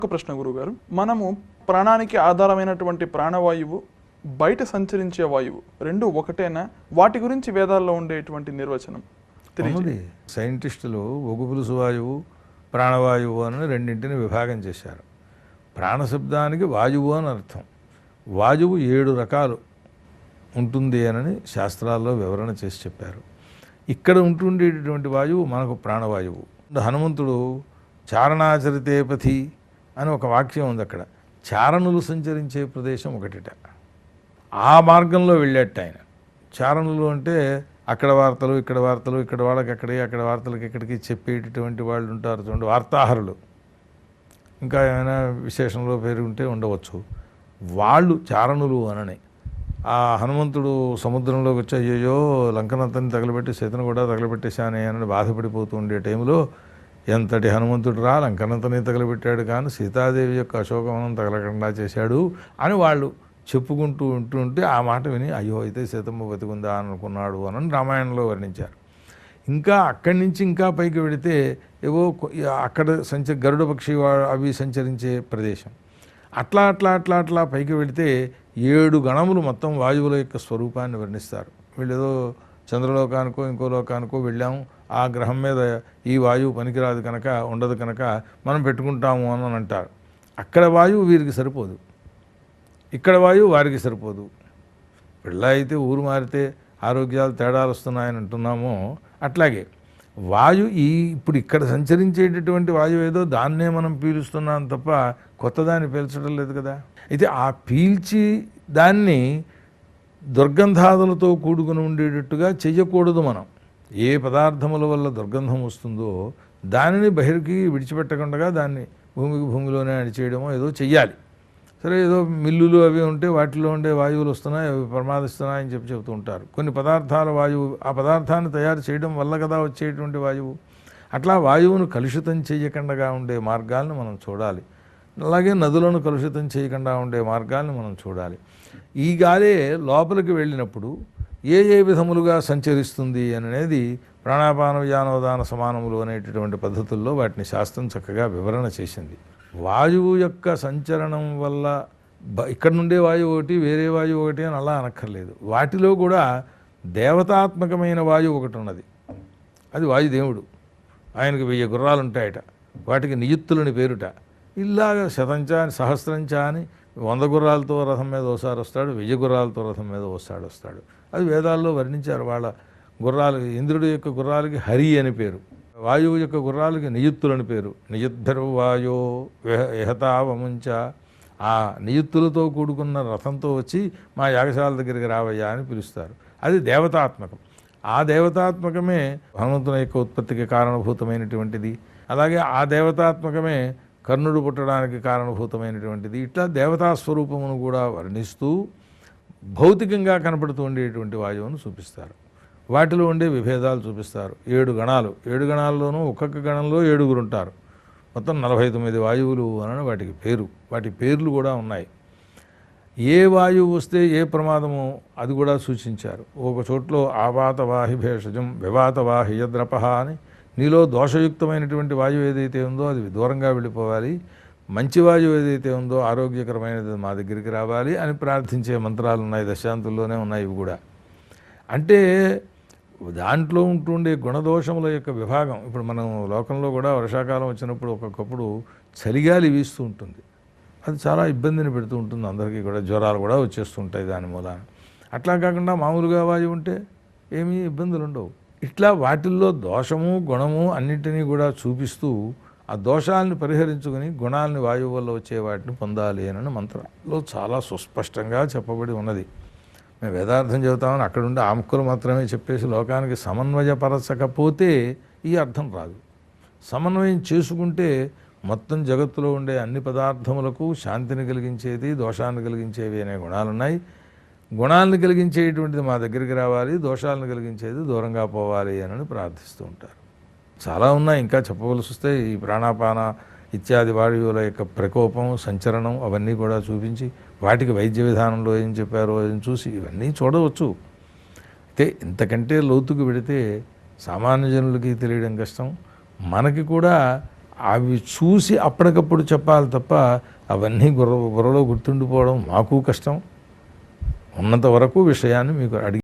ఒక ప్రశ్న గురుగారు, మనము ప్రాణానికి ఆధారమైనటువంటి ప్రాణవాయువు, బయట సంచరించే వాయువు రెండు ఒకటేనా? వాటి గురించి వేదాల్లో ఉండేటువంటి నిర్వచనం తెలియదు. సైంటిస్టులు ఒగుపులుసు వాయువు, ప్రాణవాయువు అని రెండింటిని విభాగం చేశారు. ప్రాణశబ్దానికి వాయువు అని అర్థం. వాయువు 7 రకాలు ఉంటుంది అని శాస్త్రాల్లో వివరణ చేసి చెప్పారు. ఇక్కడ ఉంటుండేటటువంటి వాయువు మనకు ప్రాణవాయువు. హనుమంతుడు చారణాచరితే పథి అని ఒక వాక్యం ఉంది. అక్కడ చారణులు సంచరించే ప్రదేశం ఒకటిట. ఆ మార్గంలో వెళ్ళేట ఆయన. చారణులు అంటే అక్కడ వార్తలు, ఇక్కడ వార్తలు, ఇక్కడ వాళ్ళకి అక్కడికి, అక్కడ వార్తలకి ఇక్కడికి చెప్పేటటువంటి వాళ్ళు ఉంటారు చూడండి, వార్తాహరులు. ఇంకా ఏమైనా విశేషంలో పేరు ఉంటే ఉండవచ్చు. వాళ్ళు చారణులు అనని. ఆ హనుమంతుడు సముద్రంలోకి వచ్చి అయ్యో లంకనంతని తగలబెట్టి సీతను కూడా తగలబెట్టేశానే అని బాధపడిపోతూ ఉండే టైంలో ఎంతటి హనుమంతుడు రా, లంకనంతని తగలబెట్టాడు కానీ సీతాదేవి యొక్క అశోకవనం తగలకుండా చేశాడు అని వాళ్ళు చెప్పుకుంటూ ఉంటుంటే ఆ మాట విని అయ్యో అయితే సీతమ్మ బతికుందా అని అనుకున్నాడు అని రామాయణంలో వర్ణించారు. ఇంకా అక్కడి నుంచి ఇంకా పైకి వెళితే ఏవో అక్కడ గరుడ పక్షి అవి సంచరించే ప్రదేశం. అట్లా అట్లా అట్లా అట్లా పైకి వెళితే 7 గణములు మొత్తం వాయువుల యొక్క స్వరూపాన్ని వర్ణిస్తారు. వీళ్ళు ఏదో చంద్రలోకానికో ఇంకో లోకానికో వెళ్ళాము, ఆ గ్రహం మీద ఈ వాయువు పనికిరాదు కనుక ఉండదు కనుక మనం పెట్టుకుంటాము అని అంటారు. అక్కడ వాయువు వీరికి సరిపోదు, ఇక్కడ వాయువు వారికి సరిపోదు. పిల్ల అయితే ఊరు మారితే ఆరోగ్యాలు తేడాలు వస్తున్నాయని అంటున్నామో అట్లాగే వాయు ఇప్పుడు ఇక్కడ సంచరించేటటువంటి వాయువు ఏదో దాన్నే మనం పీలుస్తున్నాం తప్ప కొత్తదాన్ని పీల్చడం లేదు కదా. అయితే ఆ పీల్చి దాన్ని దుర్గంధాదులతో కూడుకుని ఉండేటట్టుగా చెయ్యకూడదు. మనం ఏ పదార్థముల వల్ల దుర్గంధం వస్తుందో దానిని బహిర్కి విడిచిపెట్టకుండా దాన్ని భూమిలోనే అడిచేయడమో ఏదో చెయ్యాలి. సరే ఏదో మిల్లులు అవి ఉంటే వాటిలో ఉండే వాయువులు వస్తున్నాయి, అవి ప్రమాదిస్తున్నాయని చెబుతూ ఉంటారు. కొన్ని పదార్థాల వాయువు ఆ పదార్థాన్ని తయారు చేయడం వల్ల కదా వచ్చేటువంటి వాయువు. అట్లా వాయువును కలుషితం చేయకుండా ఉండే మార్గాలను మనం చూడాలి. అలాగే నదులను కలుషితం చేయకుండా ఉండే మార్గాలను మనం చూడాలి. ఈ గాలే లోపలికి వెళ్ళినప్పుడు ఏ విధములుగా సంచరిస్తుంది అనేది ప్రాణాపాన వ్యానోదాన సమానములు అనేటటువంటి పద్ధతుల్లో వాటిని శాస్త్రం చక్కగా వివరణ చేసింది. వాయువు యొక్క సంచరణం వల్ల ఇక్కడ నుండే వాయువు ఒకటి, వేరే వాయువు ఒకటి అని అలా అనక్కర్లేదు. వాటిలో కూడా దేవతాత్మకమైన వాయువు ఒకటి ఉన్నది. అది వాయుదేవుడు. ఆయనకు 1000 గుర్రాలు ఉంటాయట. వాటికి నియుత్తులని పేరుట. ఇలాగ శతంచా అని, సహస్రంచా అని 100 గుర్రాలతో రథం మీద ఓసారి వస్తాడు, 1000 గుర్రాలతో రథం మీద వస్తాడు. అది వేదాల్లో వర్ణించారు. వాళ్ళ గుర్రాలు, ఇంద్రుడి యొక్క గుర్రాలకి హరి అని పేరు, వాయువు యొక్క గుర్రాలకి నియుత్తులని పేరు. నియుద్ధర్వాయో యహతావముంచ. ఆ నియుత్తులతో కూడుకున్న రథంతో వచ్చి మా యాగశాల దగ్గరికి రావయ్యా అని పిలుస్తారు. అది దేవతాత్మకం. ఆ దేవతాత్మకమే హనుమంతుని యొక్క ఉత్పత్తికి కారణభూతమైనటువంటిది. అలాగే ఆ దేవతాత్మకమే కర్ణుడు పుట్టడానికి కారణభూతమైనటువంటిది. ఇట్లా దేవతాస్వరూపమును కూడా వర్ణిస్తూ భౌతికంగా కనపడుతూ ఉండేటువంటి వాయువును చూపిస్తారు. వాటిలో ఉండే విభేదాలు చూపిస్తారు. 7 గణాలు. 7 గణాల్లోనూ ఒక్కొక్క గణంలో 7 ఉంటారు. మొత్తం 49 వాయువులు అని వాటికి పేరు. వాటి పేర్లు కూడా ఉన్నాయి. ఏ వాయువు వస్తే ఏ ప్రమాదమో అది కూడా సూచించారు. ఒక చోట్లో ఆవాతవాహి భేషజం వివాతవాహి యద్రపహ అని, నీలో దోషయుక్తమైనటువంటి వాయువు ఏదైతే ఉందో అది దూరంగా వెళ్ళిపోవాలి, మంచి వాయువు ఏదైతే ఉందో ఆరోగ్యకరమైనది మా దగ్గరికి రావాలి అని ప్రార్థించే మంత్రాలు ఉన్నాయి. దశాంతుల్లోనే ఉన్నాయి ఇవి కూడా. అంటే దాంట్లో ఉంటుండే గుణదోషముల యొక్క విభాగం. ఇప్పుడు మనం లోకంలో కూడా వర్షాకాలం వచ్చినప్పుడు ఒక్కొక్కప్పుడు చలిగాలి వీస్తూ ఉంటుంది. అది చాలా ఇబ్బందిని పెడుతూ ఉంటుంది అందరికీ కూడా. జ్వరాలు కూడా వచ్చేస్తుంటాయి దాని మూలాన. అట్లా కాకుండా మామూలుగా వాయువు ఉంటే ఏమీ ఇబ్బందులు ఉండవు. ఇట్లా వాటిల్లో దోషము గుణము అన్నింటినీ కూడా చూపిస్తూ ఆ దోషాలను పరిహరించుకుని గుణాలని వాయువు వల్ల వచ్చే వాటిని పొందాలి అని మంత్రంలో చాలా సుస్పష్టంగా చెప్పబడి ఉన్నది. మేము వేదార్థం చెబుతామని అక్కడుండి ఆ ముక్కలు మాత్రమే చెప్పేసి లోకానికి సమన్వయపరచకపోతే ఈ అర్థం రాదు. సమన్వయం చేసుకుంటే మొత్తం జగత్తులో ఉండే అన్ని పదార్థములకు శాంతిని కలిగించేది, దోషాన్ని కలిగించేవి అనే గుణాలున్నాయి. గుణాలను కలిగించేటువంటిది మా దగ్గరికి రావాలి, దోషాలను కలిగించేది దూరంగా పోవాలి అని ప్రార్థిస్తూ ఉంటారు. చాలా ఉన్నాయి ఇంకా చెప్పవలసి వస్తే. ఈ ప్రాణాపాన ఇత్యాది వాయువుల యొక్క ప్రకోపం, సంచరణం అవన్నీ కూడా చూపించి వాటికి వైద్య విధానంలో ఏం చెప్పారో అని చూసి ఇవన్నీ చూడవచ్చు. అయితే ఇంతకంటే లోతుకు వెడితే సామాన్య జనులకి తెలియడం కష్టం. మనకి కూడా అవి చూసి అప్పటికప్పుడు చెప్పాలి తప్ప అవన్నీ బుర్రలో గుర్తుండిపోవడం మాకు కష్టం. ఉన్నంత వరకు విషయాన్ని మీకు అడిగి